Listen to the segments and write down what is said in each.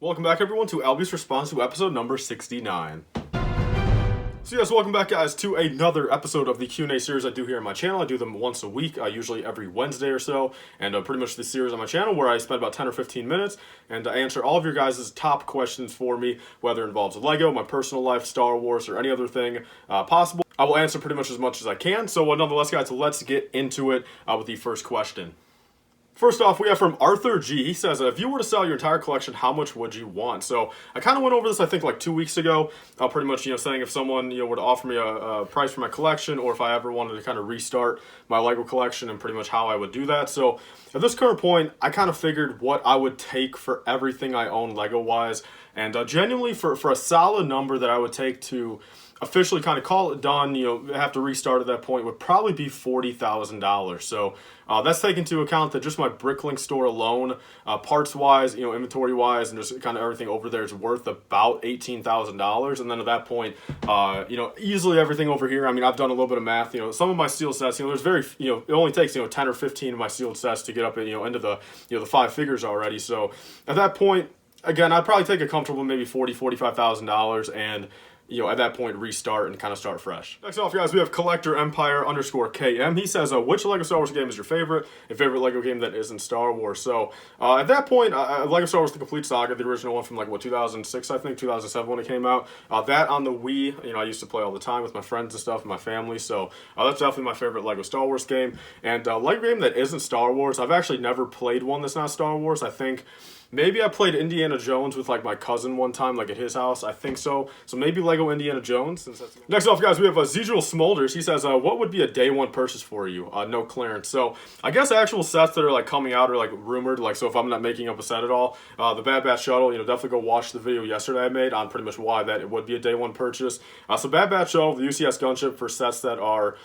Welcome back, everyone, to LBS Response to episode number 69. So yes, welcome back, guys, to another episode of the Q&A series I do here on my channel. I do them once a week, usually every Wednesday or so, and pretty much the series on my channel where I spend about 10 or 15 minutes and answer all of your guys' top questions for me, whether it involves Lego, my personal life, Star Wars, or any other thing possible. I will answer pretty much as I can. So nonetheless, guys, let's get into it with the first question. First off, we have from Arthur G. He says, if you were to sell your entire collection, how much would you want? So I kind of went over this, I think, like 2 weeks ago. Pretty much, saying if someone, were to offer me a price for my collection, or if I ever wanted to kind of restart my Lego collection, and pretty much how I would do that. So at this current point, I kind of figured what I would take for everything I own Lego-wise, and genuinely for a solid number that I would take to officially kind of call it done, have to restart at that point, would probably be $40,000. So that's taking into account that just my Bricklink store alone, parts-wise, inventory-wise, and just kind of everything over there is worth about $18,000. And then at that point, easily everything over here, I mean, I've done a little bit of math, some of my sealed sets, there's very, it only takes, 10 or 15 of my sealed sets to get up, into the, the five figures already. So at that point, again, I'd probably take a comfortable maybe $40,000-$45,000 and at that point, restart and kind of start fresh. Next off, guys, we have Collector Empire _KM. He says, which Lego Star Wars game is your favorite? And favorite Lego game that isn't Star Wars? So at that point, Lego Star Wars The Complete Saga, the original one from 2006, I think, 2007 when it came out. That on the Wii, I used to play all the time with my friends and stuff and my family. So that's definitely my favorite Lego Star Wars game. And Lego game that isn't Star Wars, I've actually never played one that's not Star Wars. I think maybe I played Indiana Jones with my cousin one time, at his house. I think so. So maybe Lego Indiana Jones. Next off, guys, we have Zedril Smolders. He says, what would be a day one purchase for you? No clearance. So I guess actual sets that are coming out are rumored. So if I'm not making up a set at all, the Bad Batch Shuttle, definitely go watch the video yesterday I made on pretty much why that it would be a day one purchase. So Bad Batch Shuttle, the UCS gunship for sets that are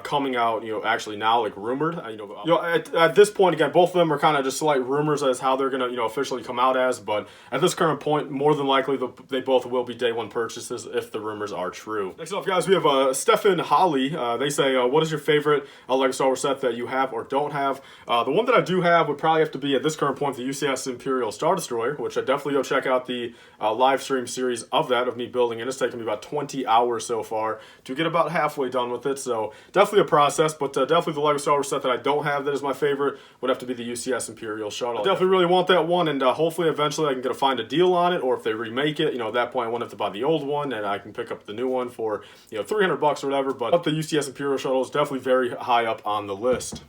coming out, actually now rumored. At this point, again, both of them are kind of just slight rumors as how they're gonna, officially come out as, but at this current point, more than likely they both will be day one purchases if the rumors are true. Next up, guys, we have Stefan Holly. They say, what is your favorite Lego Star Wars set that you have or don't have? The one that I do have would probably have to be, at this current point, the UCS Imperial Star Destroyer, which I definitely go check out the live stream series of that, of me building it. It's taken me about 20 hours so far to get about halfway done with it, so definitely a process, but definitely the Lego Star Wars set that I don't have that is my favorite would have to be the UCS Imperial Shuttle. I definitely really want that one, and hopefully eventually I can find a deal on it, or if they remake it, at that point I won't have to buy the old one and I can pick up the new one for, $300 or whatever. But the UCS Imperial Shuttle is definitely very high up on the list.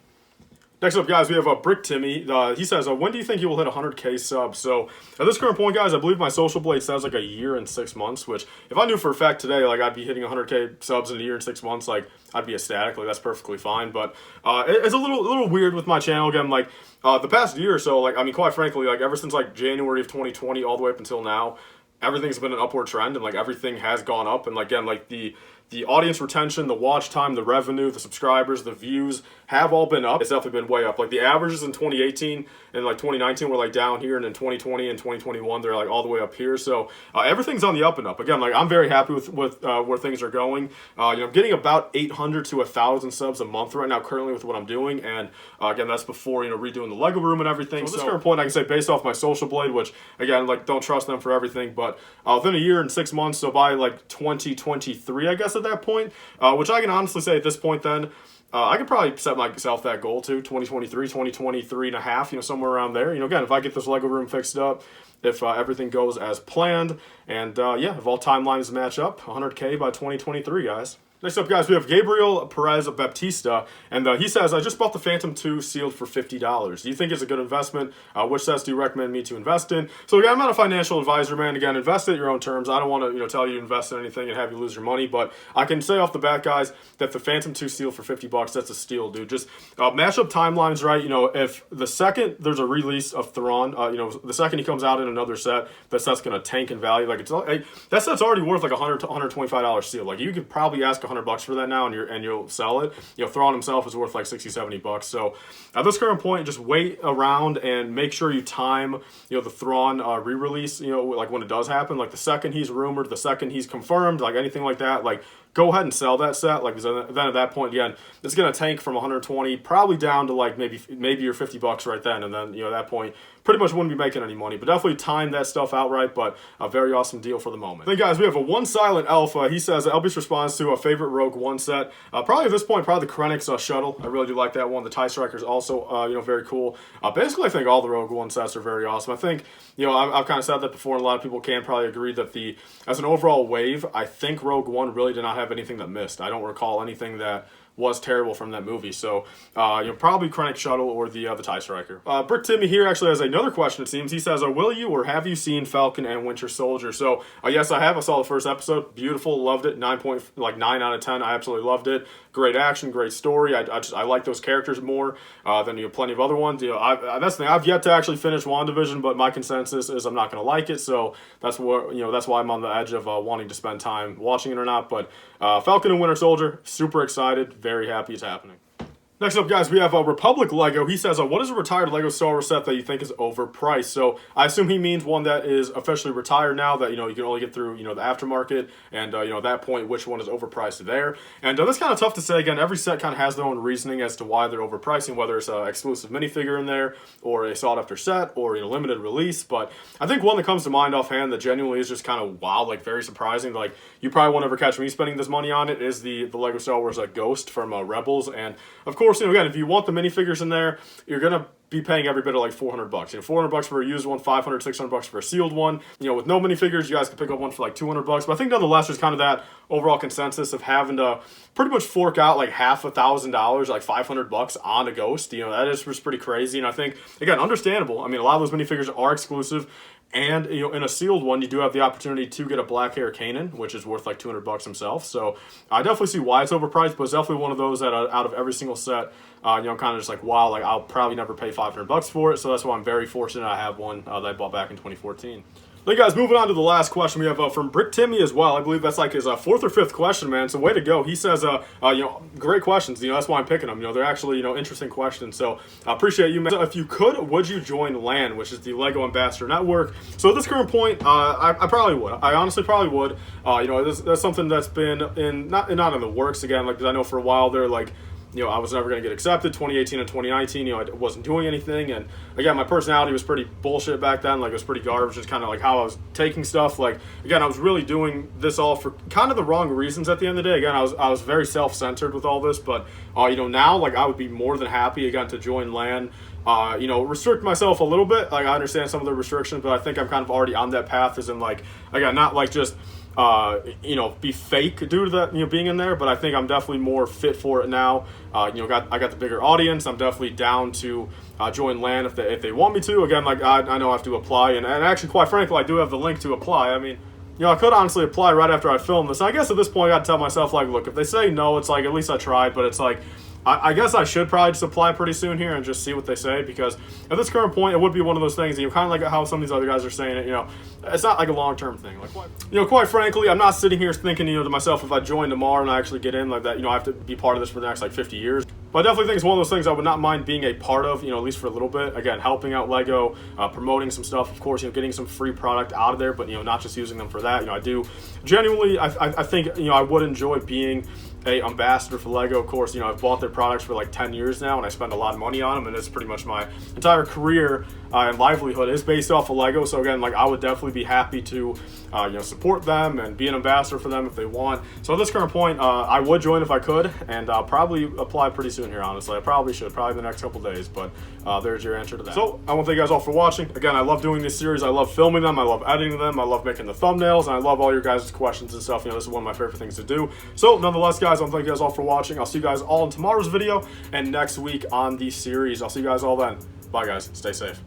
Next up, guys, we have Brick Timmy. He says, when do you think you will hit 100K subs? So at this current point, guys, I believe my Social Blade says a year and 6 months, which if I knew for a fact today, I'd be hitting 100K subs in a year and 6 months, I'd be ecstatic. That's perfectly fine. But it's a little weird with my channel. Again, the past year or so, I mean, quite frankly, ever since January of 2020 all the way up until now, everything's been an upward trend, and everything has gone up. And again, the audience retention, the watch time, the revenue, the subscribers, the views have all been up. It's definitely been way up. The averages in 2018 and 2019 were down here, and in 2020 and 2021 they're all the way up here. So everything's on the up and up. Again, I'm very happy with where things are going. I'm getting about 800 to 1,000 subs a month right now currently with what I'm doing, and again, that's before redoing the Lego room and everything. So at this current point, I can say based off my Social Blade, which again, don't trust them for everything, but within a year and 6 months, so by 2023, I guess at that point, which I can honestly say at this point then, I could probably set myself that goal to 2023 and a half, somewhere around there. Again, if I get this Lego room fixed up, if everything goes as planned, and yeah, if all timelines match up, 100K by 2023, guys. Next up, guys, we have Gabriel Perez Baptista, and he says, I just bought the Phantom 2 sealed for $50. Do you think it's a good investment? Which sets do you recommend me to invest in? So again, I'm not a financial advisor, man. Again, invest at your own terms. I don't want to tell you to invest in anything and have you lose your money, but I can say off the bat, guys, that the Phantom 2 sealed for $50, that's a steal, dude. Just match up timelines right. If the second there's a release of Thrawn, the second he comes out in another set, that set's going to tank in value. That set's already worth $100 to $125 seal. You could probably ask $100 for that now, and you'll sell it. Thrawn himself is worth $60-$70. So at this current point, just wait around and make sure you time the Thrawn re-release. When it does happen, the second he's rumored, the second he's confirmed, anything like that, go ahead and sell that set. Then at that point, again, it's gonna tank from 120 probably down to maybe your $50 right then, and then at that point, pretty much wouldn't be making any money. But definitely time that stuff out right, but a very awesome deal for the moment. Then guys, we have a One Silent Alpha. He says, LBS responds to a favorite Rogue One set. Probably at this point, probably the Krennic's shuttle. I really do like that one. The TIE Striker's also, you know, very cool. Basically, I think all the Rogue One sets are very awesome. I think, you know, I've kind of said that before, and a lot of people can probably agree that as an overall wave, I think Rogue One really did not have anything that missed. I don't recall anything that was terrible from that movie. So, you know, probably Krennic Shuttle or the TIE Striker. Brick Timmy here actually has another question, it seems. He says, will you or have you seen Falcon and Winter Soldier? So, yes, I have. I saw the first episode. Beautiful. Loved it. 9 out of 10. I absolutely loved it. Great action, great story. I like those characters more than, you know, plenty of other ones. You know, that's the thing. I've yet to actually finish WandaVision, but my consensus is I'm not going to like it. So that's what, you know, that's why I'm on the edge of wanting to spend time watching it or not. But Falcon and Winter Soldier, super excited, very happy it's happening. Next up, guys, we have Republic Lego. He says, what is a retired Lego Star Wars set that you think is overpriced? So I assume he means one that is officially retired now, that, you know, you can only get through, you know, the aftermarket, and, you know, at that point, which one is overpriced there. And that's kind of tough to say. Again, every set kind of has their own reasoning as to why they're overpricing, whether it's an exclusive minifigure in there, or a sought-after set, or, you know, limited release. But I think one that comes to mind offhand that genuinely is just kind of wow, like very surprising, like you probably won't ever catch me spending this money on it, is the Lego Star Wars Ghost from Rebels. And of course, you know, again, if you want the minifigures in there, you're gonna be paying every bit of like $400. You know, $400 for a used one, $500, $600 for a sealed one. You know, with no minifigures, you guys can pick up one for like $200. But I think nonetheless, there's kind of that overall consensus of having to pretty much fork out like $1,000, like $500 on a Ghost. You know, that is just pretty crazy. And I think, again, understandable. I mean, a lot of those minifigures are exclusive. And, you know, in a sealed one, you do have the opportunity to get a black hair Kanan, which is worth like $200 himself. So I definitely see why it's overpriced, but it's definitely one of those that out of every single set, you know, I'm kind of just like, wow, like I'll probably never pay $500 for it. So that's why I'm very fortunate I have one that I bought back in 2014. Hey guys, moving on to the last question we have from Brick Timmy as well. I believe that's like his fourth or fifth question, man. So way to go. He says, you know, great questions. You know, that's why I'm picking them. You know, they're actually, you know, interesting questions. So I appreciate you, man. So if you could, would you join LAN, which is the Lego Ambassador Network? So at this current point, I probably would. I honestly probably would. You know, that's something that's been not in the works again. Like, 'cause I know for a while they're like, you know, I was never going to get accepted. 2018 and 2019, you know, I wasn't doing anything. And again, my personality was pretty bullshit back then. Like, it was pretty garbage. Just kind of like how I was taking stuff. Like, again, I was really doing this all for kind of the wrong reasons at the end of the day. Again, I was very self-centered with all this. But, you know, now, like, I would be more than happy, again, to join LAN. You know, restrict myself a little bit. Like, I understand some of the restrictions, but I think I'm kind of already on that path, as in, like, again, not like just you know, be fake due to that, you know, being in there, but I think I'm definitely more fit for it now. You know, I got the bigger audience. I'm definitely down to join LAN if they want me to. Again, like I know I have to apply, and actually, quite frankly, I do have the link to apply. I mean, you know, I could honestly apply right after I film this. And I guess at this point, I got to tell myself, like, look, if they say no, it's like, at least I tried, but it's like, I guess I should probably just apply pretty soon here and just see what they say, because at this current point, it would be one of those things, you know, kind of like how some of these other guys are saying it, you know, it's not like a long-term thing. Like, you know, quite frankly, I'm not sitting here thinking, you know, to myself, if I join tomorrow and I actually get in like that, you know, I have to be part of this for the next like 50 years. But I definitely think it's one of those things I would not mind being a part of, you know, at least for a little bit. Again, helping out Lego, promoting some stuff, of course, you know, getting some free product out of there, but, you know, not just using them for that. You know, I do genuinely, I think, you know, I would enjoy being a ambassador for Lego. Of course, you know, I've bought their products for like 10 years now, and I spend a lot of money on them, and it's pretty much my entire career and livelihood is based off of Lego. So again, like, I would definitely be happy to, you know, support them and be an ambassador for them if they want. So at this current point, I would join if I could, and I'll probably apply pretty soon here, honestly. I probably should, probably the next couple days, but there's your answer to that. So I want to thank you guys all for watching. Again, I love doing this series. I love filming them. I love editing them. I love making the thumbnails, and I love all your guys' questions and stuff. You know, this is one of my favorite things to do. So nonetheless, guys, I want to thank you guys all for watching. I'll see you guys all in tomorrow's video and next week on the series. I'll see you guys all then. Bye, guys. Stay safe.